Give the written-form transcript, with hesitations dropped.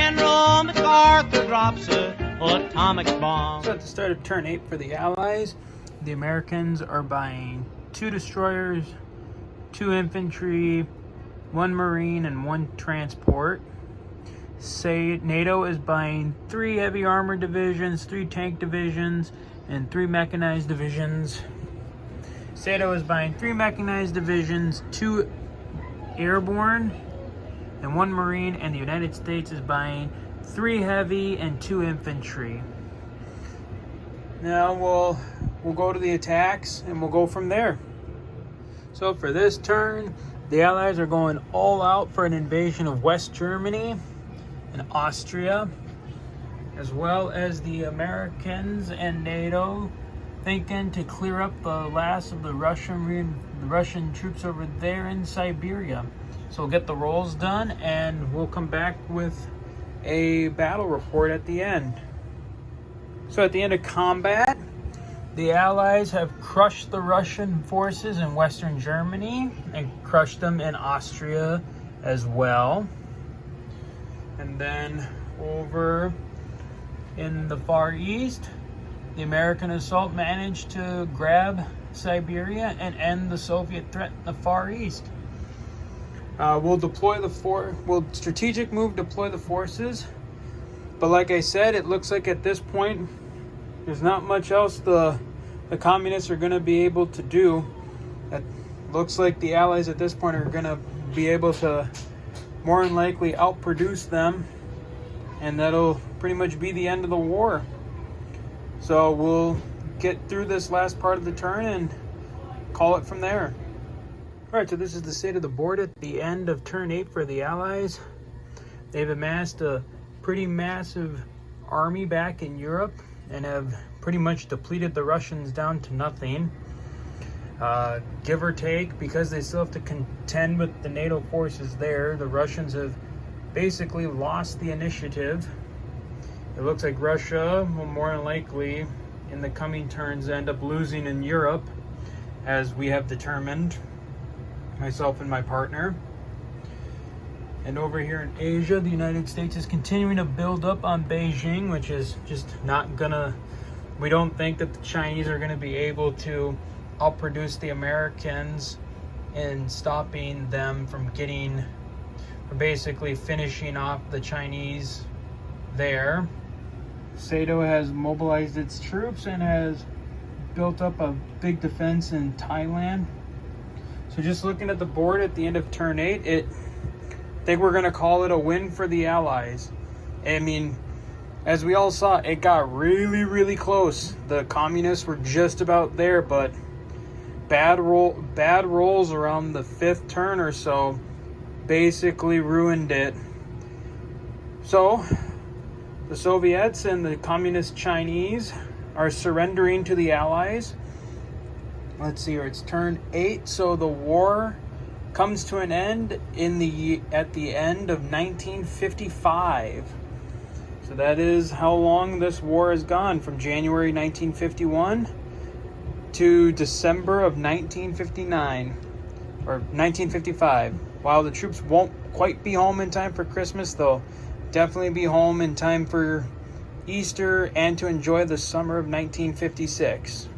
General MacArthur drops a atomic bomb. So at the start of turn 8 for the Allies, the Americans are buying 2 destroyers, 2 infantry, 1 marine, and 1 transport. NATO is buying 3 heavy armor divisions, 3 tank divisions, and 3 mechanized divisions. SATO is buying 3 mechanized divisions, 2 airborne, and 1 marine, and the United States is buying 3 heavy and 2 infantry. Now we'll go to the attacks and we'll go from there. So for this turn, the Allies are going all out for an invasion of West Germany and Austria, as well as the Americans and NATO thinking to clear up the last of the Russian troops over there in Siberia. So we'll get the rolls done and we'll come back with a battle report at the end. So at the end of combat, the Allies have crushed the Russian forces in Western Germany and crushed them in Austria as well. And then over in the Far East, the American assault managed to grab Siberia and end the Soviet threat in the Far East. We'll strategic move deploy the forces, but like I said, it looks like at this point there's not much else the communists are going to be able to do. It looks like the Allies at this point are going to be able to more than likely outproduce them, and that'll pretty much be the end of the war. So we'll get through this last part of the turn and call it from there. Alright, so this is the state of the board at the end of turn 8 for the Allies. They've amassed a pretty massive army back in Europe and have pretty much depleted the Russians down to nothing. Give or take, because they still have to contend with the NATO forces there, the Russians have basically lost the initiative. It looks like Russia will more than likely in the coming turns end up losing in Europe, as we have determined, myself and my partner. And over here in Asia, the United States is continuing to build up on Beijing, which is just not gonna, we don't think that the Chinese are gonna be able to outproduce the Americans in stopping them from getting, or basically finishing off the Chinese there. SATO has mobilized its troops and has built up a big defense in Thailand. So just looking at the board at the end of turn 8, I think we're going to call it a win for the Allies. I mean, as we all saw, it got really, really close. The communists were just about there, but bad rolls around the 5th turn or so basically ruined it. So the Soviets and the communist Chinese are surrendering to the Allies. Let's see here, it's turn 8, so the war comes to an end at the end of 1955. So that is how long this war has gone, from January 1951 to December of 1959, or 1955. While the troops won't quite be home in time for Christmas, they'll definitely be home in time for Easter and to enjoy the summer of 1956.